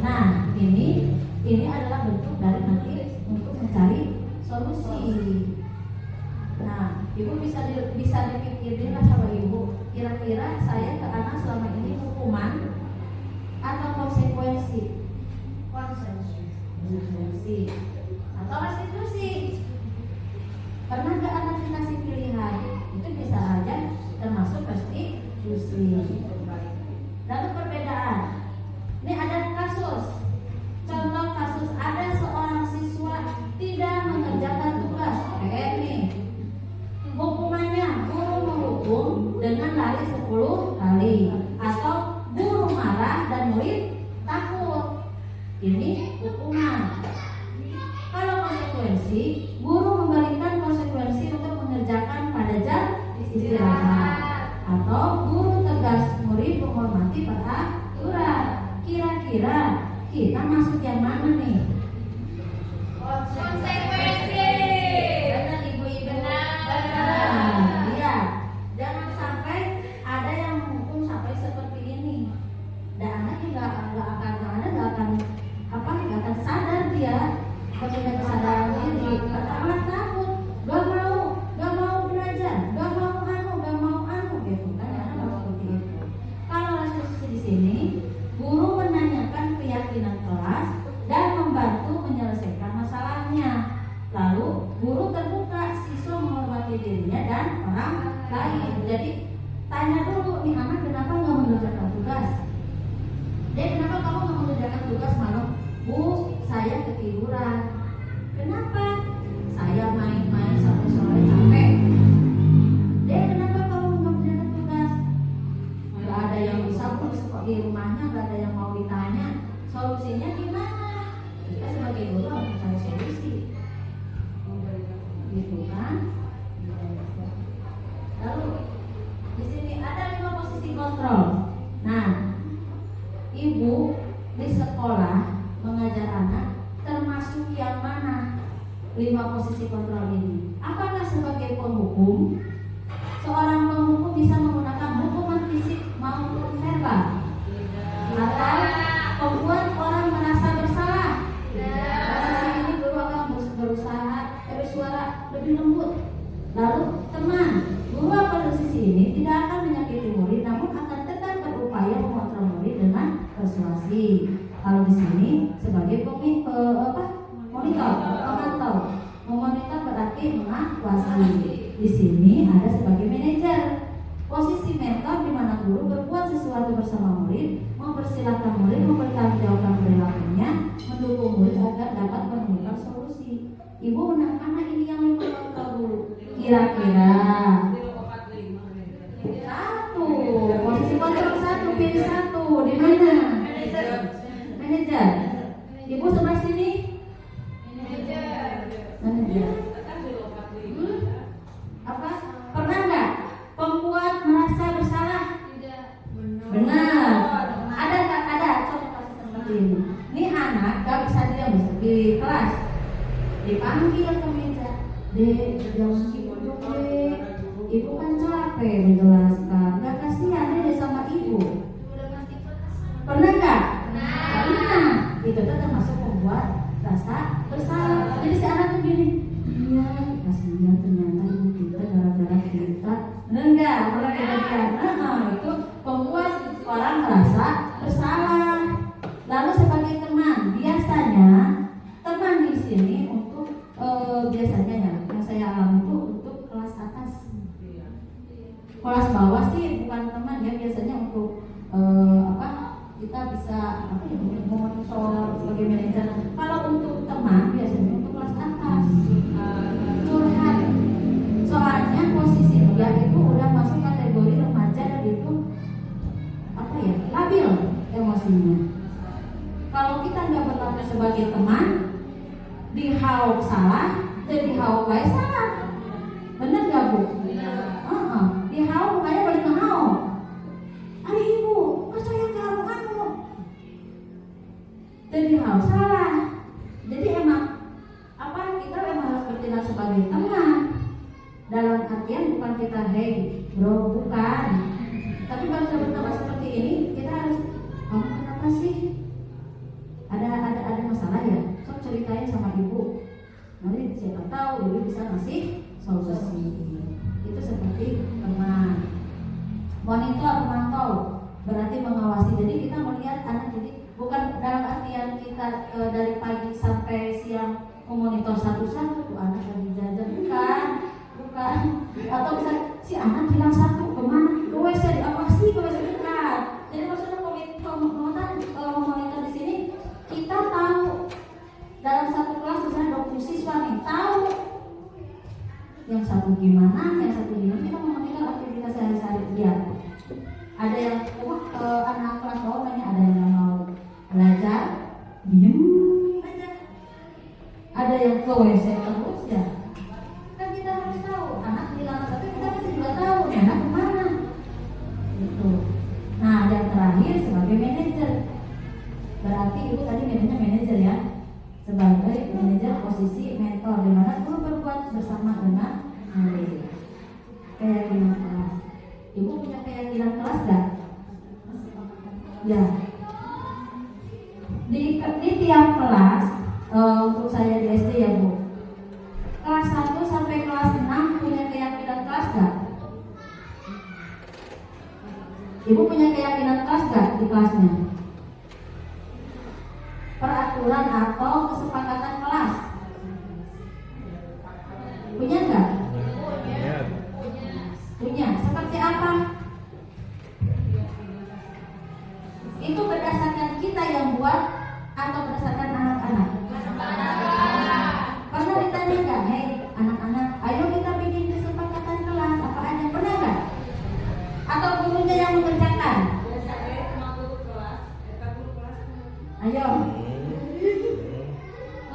S1: Nah, ini adalah bentuk dari nanti untuk mencari solusi. Nah, Ibu bisa dipikirin lah sama Ibu, kira-kira saya ke anak selama ini hukuman atau konsekuensi? Konsekuensi atau restitusi? Pernah nggak anak dikasih pilihan? Itu bisa aja termasuk restitusi. Lalu perbedaan. Ini ada kasus. Contoh kasus, ada seorang siswa tidak mengerjakan tugas PR nih. Hukumannya guru menghukum dengan lari 10 kali, atau guru marah dan murid takut. Ini hukuman. Kalau konsekuensi, guru memberikan konsekuensi untuk mengerjakan pada jam kira-kira kita masuk yang mana nih?
S2: Konsekuensi.
S1: Benar ibu-ibu.
S2: Benar.
S1: Iya. Jangan sampai ada yang menghukum sampai seperti ini. Dan anak nggak akan sadar dia, punya kesadaran diri. Anak takut, gak mau belajar, gak mau anu gitu kan? Anak mau seperti itu. Kalau restitusi di sini, guru menanyakan keyakinan kelas dan membantu menyelesaikan masalahnya. Lalu guru terbuka, siswa menghormati dirinya dan orang lain. Jadi tanya dulu nih anak, kenapa nggak mengerjakan tugas? Dia, kenapa kamu nggak mengerjakan tugas malam? Bu, saya ketiduran. Kenapa? Saya main-main sampai sore capek. Dia, kenapa kamu nggak mengerjakan tugas? Nggak ada yang bisa bu, di rumahnya nggak ada yang mau ditanya. Solusinya gimana? Kita sebagai guru harus mencari solusi. Gitu kan? Lalu di sini ada 5 posisi kontrol. Nah, ibu di sekolah mengajar anak termasuk yang mana 5 posisi kontrol ini? Apakah sebagai penghukum? Seorang penghukum bisa menggunakan hukuman fisik maupun verbal, atau membuat orang merasa bersalah. Posisi ini guru akan berusaha bersuara lebih lembut. Lalu teman, guru pada sisi ini tidak akan menyakiti murid, namun akan tetap berupaya mengontrol murid dengan persuasi. Kalau di sini sebagai monitor, pemantau. Memonitor berarti mengawasi. Di sini ada sebagai manajer. Posisi mentor di mana guru berbuat sesuatu bersama murid, mempersilahkan murid mempertanggungjawabkan perilakunya, mendukung murid agar dapat menemukan solusi. Ibu anak ini yang mengontrol dulu. Kira-kira satu, posisi kontrol 1, pilih 1. Di mana? Manajer. Ibu sebelah sini. Manajer. Apa? Pernah nggak pembuat merasa bersalah? Benar. Ada nggak? Ada. Coba kasih seperti ini. Ini anak nggak bisa diam di kelas. Dipanggil ke meja. Dek, jangan sibuk dek. Ibu kan capek menjelaskan. Nggak kasihan deh sama ibu. Pernah nggak? Pernah. Itu tuh termasuk membuat rasa bersalah. Jadi si anak tuh gini, iya kasihan ternyata ibu kita gara-gara kita. Benar nggak? Pernah kejadian? Itu membuat orang merasa bersalah. Lalu sebagai teman, biasanya teman di sini untuk biasanya ya, yang saya alami itu untuk kelas atas. Kelas bawah sih bukan teman ya, biasanya untuk kita bisa memonitor sebagai manajer. Kalau untuk teman biasanya untuk kelas atas curhat. Soalnya posisi dia itu udah masuk kategori remaja dan itu labil emosinya. Kalau kita nggak berlaku sebagai teman, dihauk salah, jadi dihauk baik salah. Bener nggak bu? Dihauk kayak balik ngehauk. Adik ibu, percaya kamu anu. Jadi dihauk salah. Jadi emang kita memang harus bertindak sebagai teman. Dalam artian bukan kita hey bro, bukan. Tapi kalau kita berteman seperti ini, kita harus, kamu kenapa sih? Ada masalah ya? Sok ceritain sama ibu. Nanti siapa tahu ibu bisa ngasih solusi. Itu seperti teman. Monitor, pemantau berarti mengawasi. Jadi kita melihat anak, jadi bukan dalam artian kita dari pagi sampai siang memonitor satu-satu tuh anak lagi jajan, bukan. Atau bisa si anak bilang satu kemana? Ke WC, diawasi ke WC dekat. Jadi maksudnya memonitor di sini kita tahu dalam satu kelas misalnya 20 siswa nih, tahu yang satu gimana, kita memonitor aktivitas sehari-hari dia. Ada yang anak kelas bawah banyak, ada yang mau belajar diem aja, ada yang ke WC terus ya. Kan kita harus tahu anak bilang, tapi kita kan juga tahu anak kemana gitu. Nah yang terakhir sebagai manajer ibu tadi namanya manajer ya, sebagai manajer posisi mentor di mana guru berbuat bersama dengan murid. Keyakinan kelas. Ibu punya keyakinan kelas gak? Ya. Di tiap kelas untuk saya di SD ya Bu. Kelas 1 sampai kelas 6 punya keyakinan kelas gak? Ibu punya keyakinan kelas gak di kelasnya? Peraturan atau kesepakatan kelas? Punya gak? Punya. Seperti apa? Itu berdasarkan kita yang buat atau berdasarkan anak-anak? Pernah ditanya gak? Hei anak-anak, ayo kita bikin kesepakatan kelas. Apa aja? Pernah gak? Atau gurunya yang mengerjakan? Ayo.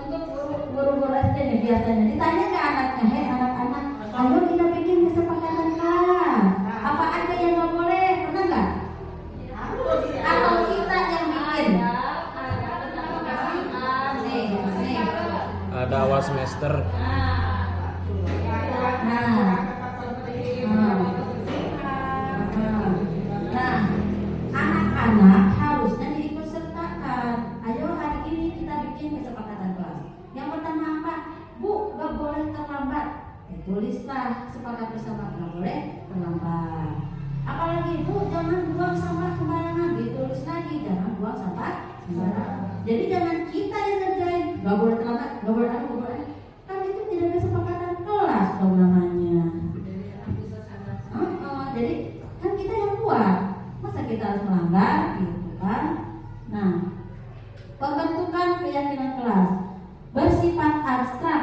S1: Untuk guru-guru SD nih biasanya ditanya ke anaknya, hei anak-anak, ayo kita bikin kesepakatan kelas. Apa aja yang nggak boleh? Pernah nggak? Atau kita yang bikin? Nih.
S3: Ada awal semester.
S1: Nah, anak-anak harusnya diikutsertakan. Ayo hari ini kita bikin kesepakatan kelas. Yang pertama apa? Bu, gak boleh terlambat. Tulislah sepakat bersama, gak boleh terlambat. Apalagi Bu, jangan buang sampah sembarangan. Ditulis lagi, jangan buang sampah sembarangan. Jadi jangan kita yang ngerjain. Gak boleh terlambat, gak boleh gak boleh. Kan itu tidak ada kesepakatan kelas dong namanya. Jadi kan kita yang buat. Masa kita harus melanggar gitu kan? Nah, pembentukan keyakinan kelas bersifat abstrak,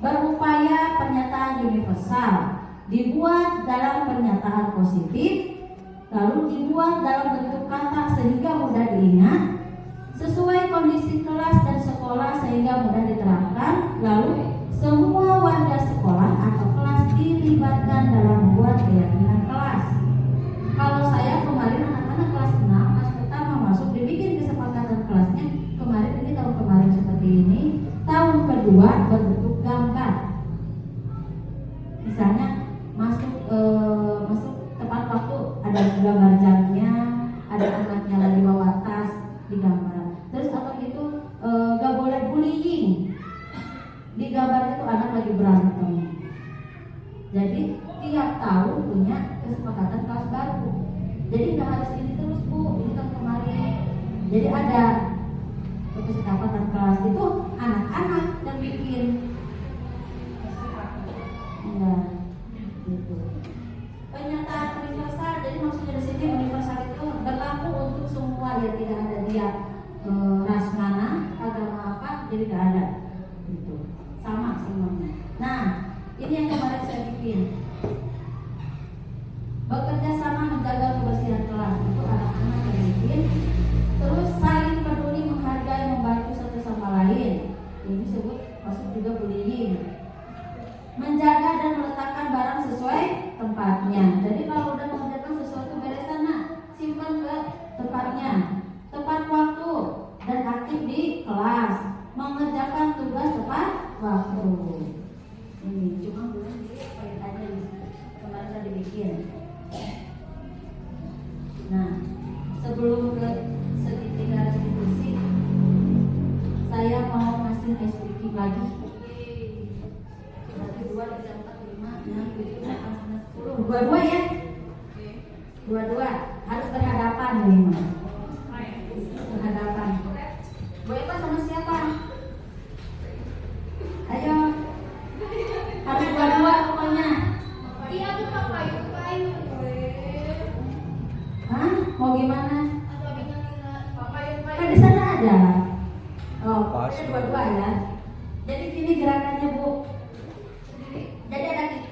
S1: berupaya pernyataan universal, dibuat dalam pernyataan positif, lalu dibuat dalam bentuk kata sehingga mudah diingat, sesuai kondisi kelas dan sekolah sehingga mudah diterapkan, lalu semua warga sekolah atau kelas dilibatkan dalam membuat keyakinan kelas. Kalau saya kemarin anak-anak kelas 6 kelas pertama masuk dibikin kesepakatan kelasnya kemarin ini tahun kemarin seperti ini, tahun kedua berbentuk gambar. Misalnya masuk tepat waktu ada gambar jamnya, ada anaknya lagi bawa tas di gambar. Terus apa gitu gak boleh bullying. Di gambar itu anak lagi berantem. Jadi tiap tahun punya kesepakatan kelas baru. Jadi nggak harus ini terus Bu, ini kan kemarin. Jadi ada kesepakatan kelas itu anak-anak yang bikin. Ya, gitu. Pernyataan universal. Jadi maksudnya di sini universal itu berlaku untuk semua ya, tidak ada dia ras mana, agama apa, jadi nggak ada. Gitu. Sama semuanya. Nah, ini yang kemarin saya bikin. Bekerja sama menjaga kebersihan kelas itu anak-anak yang bikin. Terus saling peduli, menghargai, membantu satu sama lain. Ini disebut masuk juga bullying. Menjaga dan meletakkan barang sesuai tempatnya. Jadi kalau udah mengerjakan sesuatu beres sana, simpan ke tempatnya. Tepat waktu dan aktif di kelas. Mengerjakan tugas tepat waktu. Ini cuma belum dipakai aja kemarin saya dibikin. Nah, sebelum ke segitiga restitusi, saya mau ngasih SPK lagi. Berarti 2, 3, 4, 5, 6, 7, 8, 9, 10. Dua-dua ya? Dua-dua harus berhadapan nih. Berhadapan. Bu Eva sama siapa? Ayo. Harus dua-dua pokoknya.
S2: Iya tuh papayu.
S1: Hah? Mau gimana?
S2: Papayu.
S1: Kan di sana ada. Oh,
S3: Pas.
S1: pokoknya dua-dua ya. Jadi gini gerakannya Bu. Jadi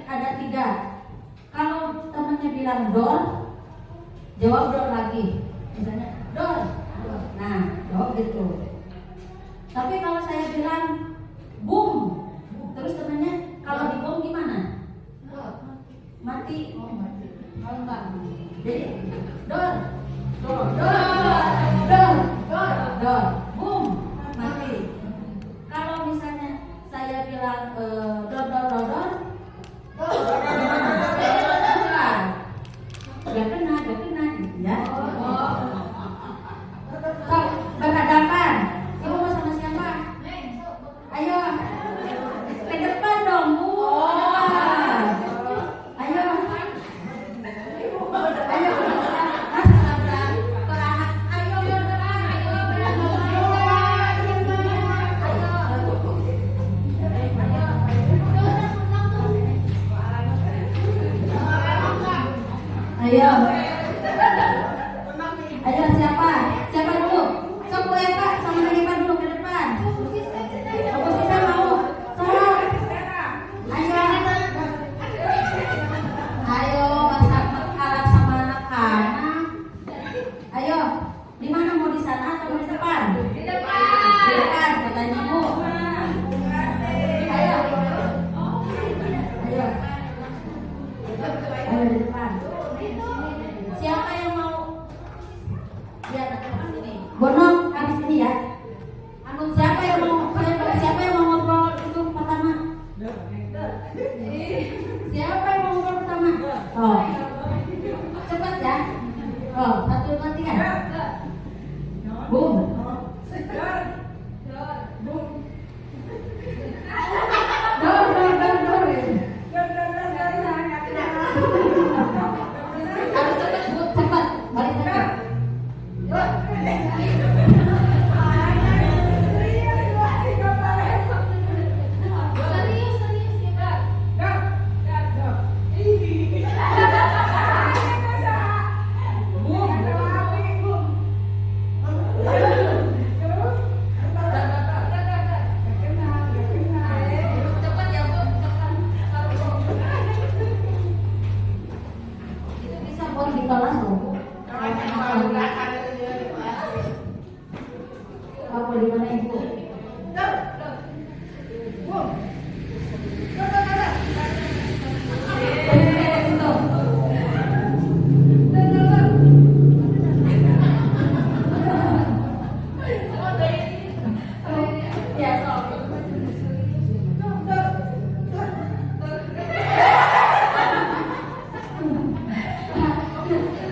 S1: ada 3. Kalau temannya bilang door, jawab door lagi. Misalnya door. Nah, jawab gitu. Tapi kalau saya bilang boom, terus temannya kalau di boom gimana? Mati. Oh, mati. Kalau enggak. Jadi door. boom, mati. Kalau misalnya saya bilang dor dor dor dor, gak kena gitu ya. So, berhadapan. Ibu mau sama siapa? Ayo, ke depan dong, Bu. Ayo, ayo, Mas Abraham, ke anak. Ayo, ke depan. Ayo, ayo siapa? Siapa dulu? Sok Bu Eva sama Eva dulu ke depan. Aku sisa mau. Sok. Ayo. Ayo, Mas Ahmad kalah sama anak-anak. Ayo, di mana mau di sana atau di depan? Di depan katanya Bu. Ayo. Ayo. Ayo di depan. Siapa yang mau? Ya, Bonong habis ini ya. Siapa yang mau ngobrol itu pertama? Siapa yang mau ngobrol pertama? Oh, cepat ya. Oh, 1, 2, 3. Boom. Dor. Harus cepat Bu, cepat. Balik lagi. Cepat ya Bu, cepat. Itu bisa buat di kelas loh Bu. Apa di mana Ibu? Ya,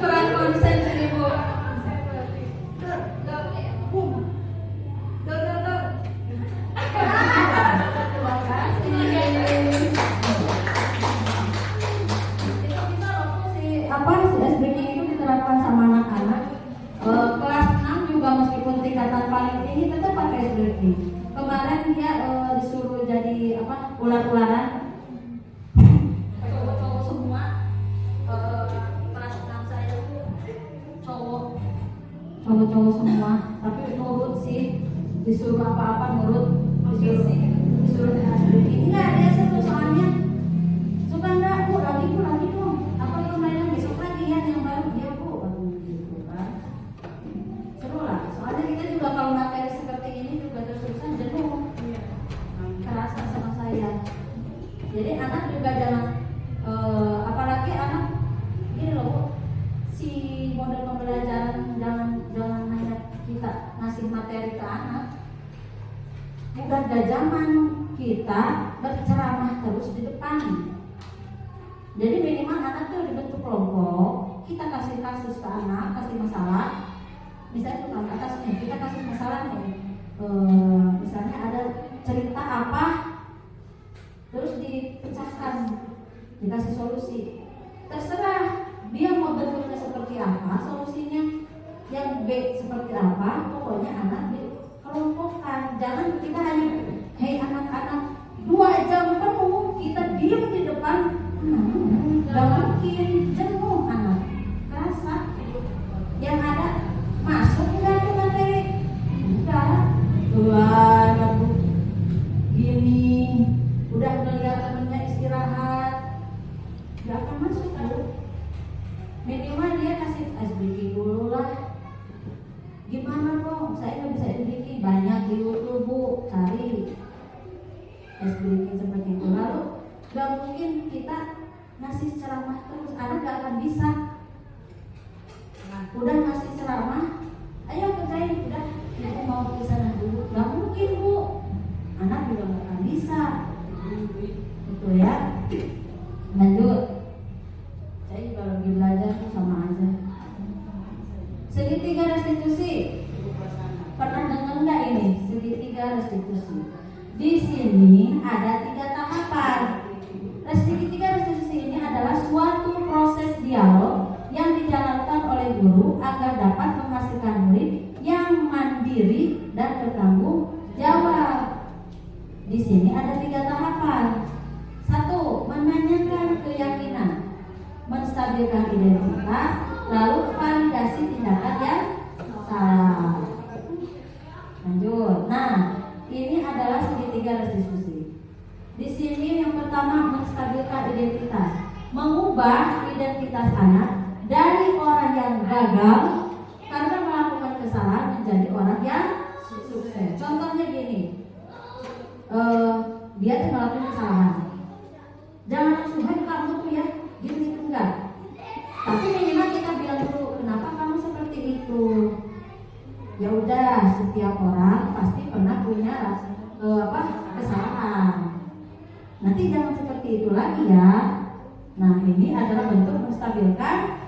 S1: kurang konsen sini Bu. Terima kasih. Itu bisa loh Bu, si SBK itu diterapkan sama anak-anak. Kelas 6 juga meskipun tingkatan paling tinggi tetap pakai SBK. Kemarin dia disuruh jadi ular-ularan. Cowok-cowok semua. Kelas 6 saya tuh cowok-cowok semua, tapi nurut sih, disuruh apa-apa nurut, disuruh SBK. Enggak, dia seru soalnya. Suka enggak Bu, lagi dong. Apa permainan besok lagi ya yang baru dia Bu. Aduh, gitu kan. Seru lah, soalnya kita juga kalau materi seperti ini juga terus-terusan jenuh. Kerasa sama saya. Jadi anak juga jangan apalagi anak ini loh Bu, si model pembelajaran jangan hanya kita ngasih materi ke anak. Udah zaman kita berceramah terus di depan. Jadi minimal anak tuh dibentuk kelompok, kita kasih kasus ke anak, kasih masalah. Misalnya tukang atasnya, kita kasih masalah nih. Misalnya ada cerita apa, terus dipecahkan, dikasih solusi. Terserah dia mau bentuknya seperti apa, solusinya yang B seperti apa, pokoknya anak dikelompokkan. Jangan kita hanya, hei anak-anak, 2 jam penuh kita diem di depan, gak mungkin, jenuh anak, kerasa. Yang ada masuk nggak ke materi? Enggak, keluar gini, udah ngeliat temennya istirahat, gak akan masuk Bu. Minimal dia kasih SBK dulu lah. Gimana dong? Saya nggak bisa SBK, banyak di YouTube Bu, cari SBK seperti itu. Lalu gak mungkin kita ngasih ceramah terus, anak segitiga restitusi. Di sini ada 3 tahapan. Segitiga restitusi ini adalah suatu proses dialog yang dijalankan oleh guru agar dapat menghasilkan murid yang mandiri dan bertanggung jawab. Di sini ada 3 tahapan. 1. Menanyakan keyakinan, menstabilkan identitas, lalu validasi tindakan yang salah. Lanjut. Nah, ini adalah segitiga restitusi. Di sini yang pertama menstabilkan identitas, mengubah identitas anak dari orang yang gagal karena melakukan kesalahan menjadi orang yang sukses. Contohnya gini, dia tuh melakukan kesalahan. Jangan langsung, "Hai kamu tuh ya, gini enggak." Tapi minimal kita bilang dulu, "Kenapa kamu seperti itu?" Ya udah, setiap orang pasti pernah punya kesalahan. Nanti jangan seperti itu lagi ya. Nah, ini adalah bentuk menstabilkan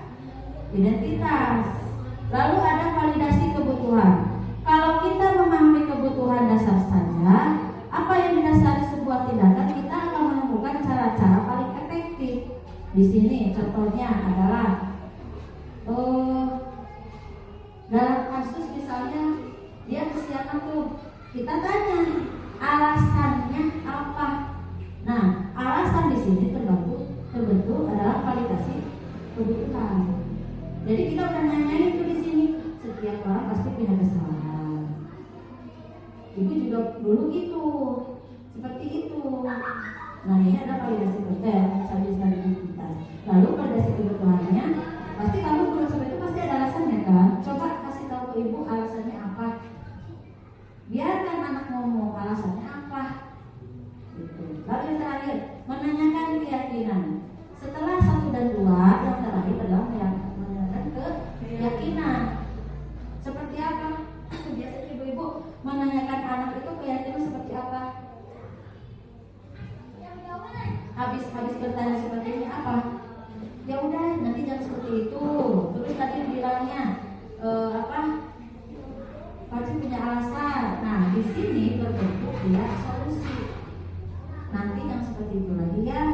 S1: identitas. Lalu ada validasi kebutuhan. Kalau kita memahami kebutuhan dasar saja, apa yang didasari sebuah tindakan, kita akan menemukan cara-cara paling efektif. Di sini contohnya adalah dalam kasus misalnya dia kesiangan tuh, kita tanya alasannya apa. Nah, alasan di sini terbentuk adalah validasi kebutuhan. Jadi kita udah nanyain tuh di sini, setiap orang pasti punya kesalahan. Ibu juga dulu gitu, seperti itu. Nah, ini ada validasi kebutuhan, stabilitas. Lalu validasi kebutuhannya, pasti kamu belum seperti itu pasti ada alasannya kan? Coba kasih tahu ke ibu alasannya apa. Biarkan anak ngomong alasannya apa. Gitu. Lalu yang terakhir, menanyakan keyakinan. Setelah 1 dan 2, yang terakhir adalah menanyakan keyakinan. Seperti apa? Biasanya ibu-ibu menanyakan anak itu keyakinan seperti apa? Habis bertanya seperti ini apa? Ya udah, nanti jangan seperti itu. Terus tadi bilangnya pasti punya alasan. Nah, di sini berbentuk dia solusi. Nanti yang seperti itu lagi ya.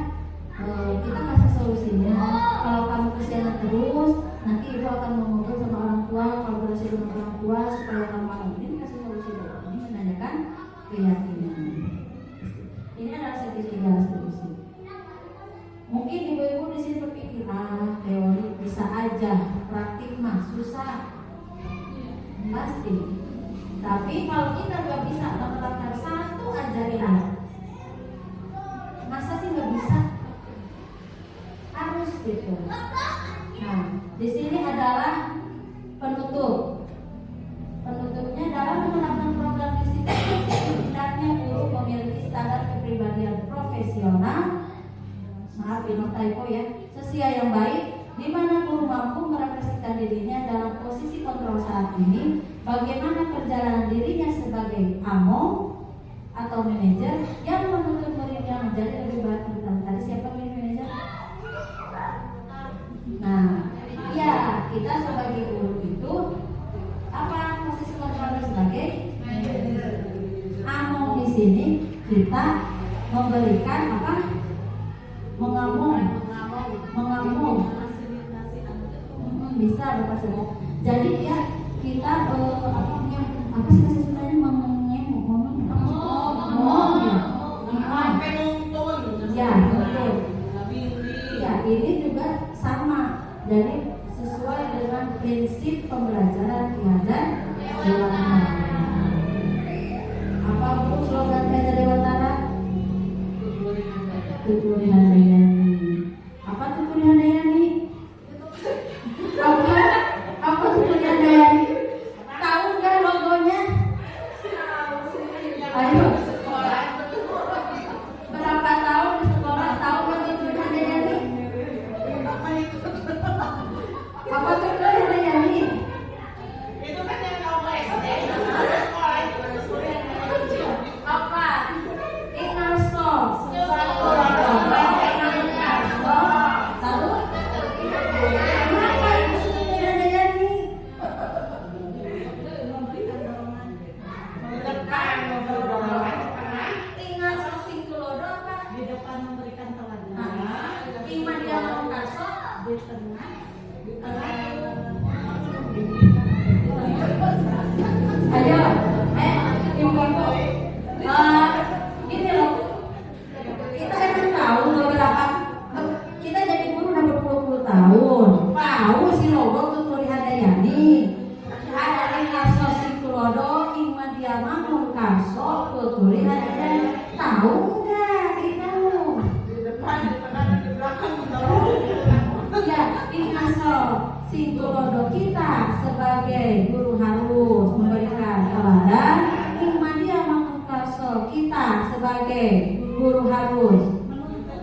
S1: Kita kasih solusinya. Kalau kamu kesiangan terus, nanti ibu akan ngobrol sama orang tua, kolaborasi dengan orang tua supaya kamu mau. Ini kasih solusi dulu. Ini menanyakan keyakinan. Ini adalah segitiga restitusi. Mungkin ibu-ibu di sini berpikir, teori bisa aja, praktik mah susah. Pasti. Tapi kalau kita nggak bisa menerapkan satu aja ini, masa sih nggak bisa? Harus gitu. Nah, di sini adalah penutup. Penutupnya dalam menerapkan program disiplin, hendaknya guru memiliki standar kepribadian profesional. Maaf, ini typo ya. Sesuai yang baik, di mana guru mampu merefleksikan dirinya dalam posisi kontrol saat ini, bagaimana perjalanan dirinya sebagai AMO atau manajer yang menuntut muridnya menjadi lebih baik. Tadi siapa manajer? Nah, ya kita sebagai guru itu apa posisi kontrolnya sebagai AMO. Di sini kita memberikan apa? Mengamung bisa Bapak Saudara. Jadi ya kita apa sih bahasa Sundanya ya betul. Ya ini juga sama. Jadi sesuai dengan prinsip pembelajaran Tiada Dewantara. Apa bu slogan Tiada Dewantara? Tuturi Handayani. Apa Tuturi Handayani? Apa Tuturi Handayani? Tahu nggak Karso Tuturi Hadian. Tahu nggak itu?
S4: Di depan, di tengah, dan di belakang.
S1: Ya, Ingaso Singkulodo kita sebagai guru harus memberikan teladan. Ingmadia Mangunkarso kita sebagai guru harus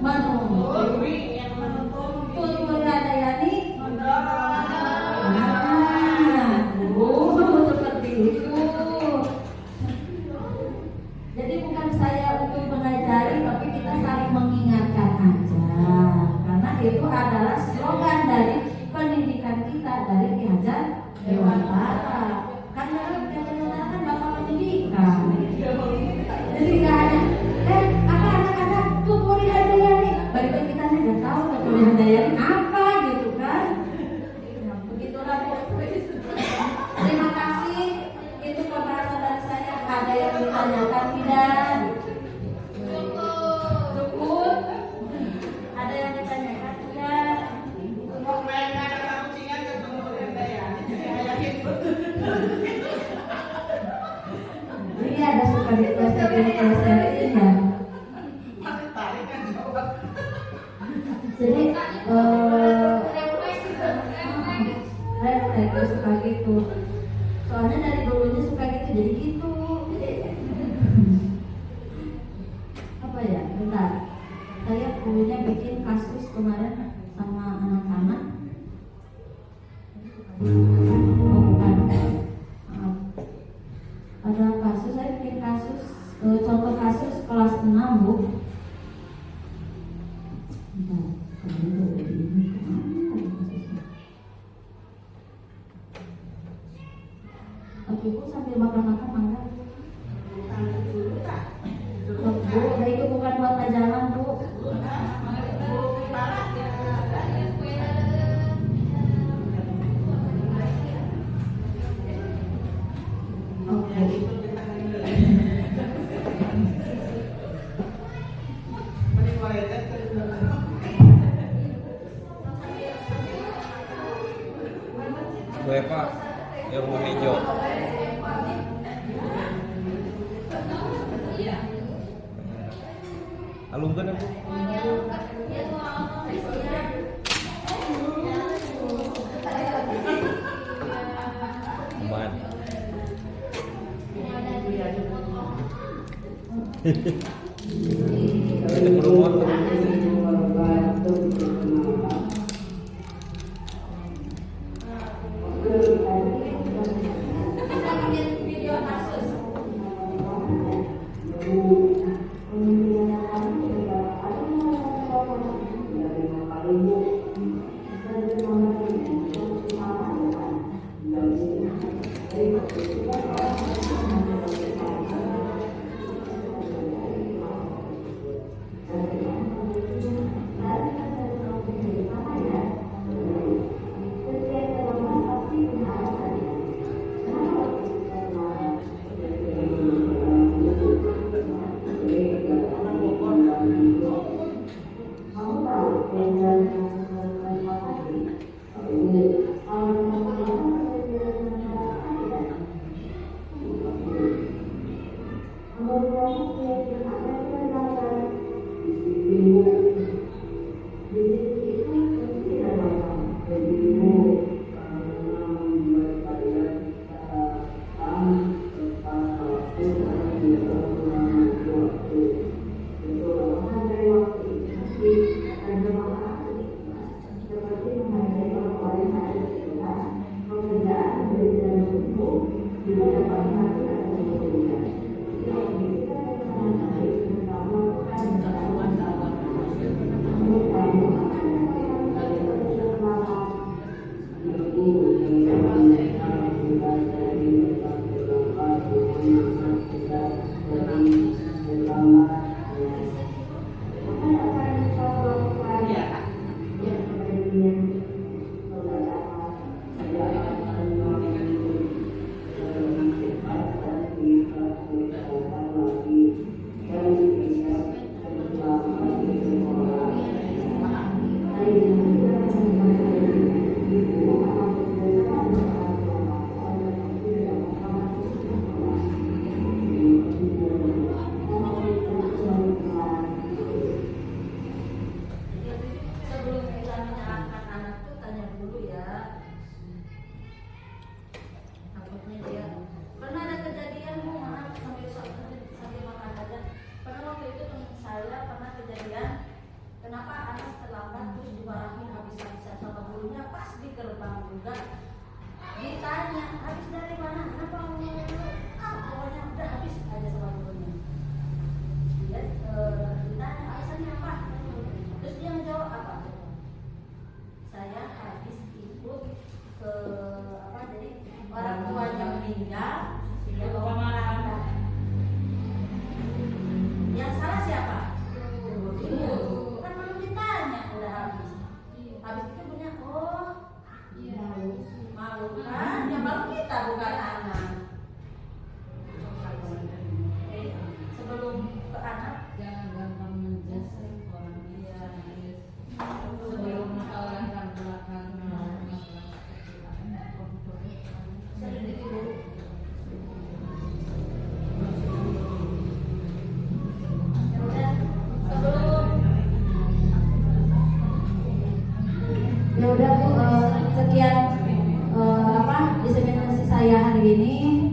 S1: menuntun. Tuturi Hadayani seperti itu. Jadi bukan saya untuk mengajari, tapi kita saling mengingatkan aja. Karena itu adalah slogan dari pendidikan kita dari Ki Hajar Dewantara. Karena Ki Hajar Dewantara kan bapak pendidikan. Jadi nggak ada, anak-anak Tuturi Hadayani. Bagi kita nggak tahu Tuturi Hadayani apa gitu kan? Nah, begitulah Bu. Terima kasih. Itu pembahasan dari saya. Ada yang ditanyakan tidak? Cukup? Ada yang ditanyakan tidak? Ini ada suka dipelajari ya. Jadi refleks suka gitu. Soalnya dari dulunya suka gitu, jadi gitu. Apa ya? Bentar. Saya dulunya bikin kasus kemarin sama anak-anak. Oh, bukan. Maaf. Ada kasus, saya bikin kasus, contoh kasus kelas 6 Bu. Bentar, kalau itu udah di ini, kemana tadi kasusnya? Oke Bu, sambil makan-makan mangga. Bu, itu bukan buat pajangan Bu. Oke.
S3: Bu Eva yang mau hijau. Alungkan ya Bu. Aman. Kita perlu motor.
S1: Video kasus. saya hari ini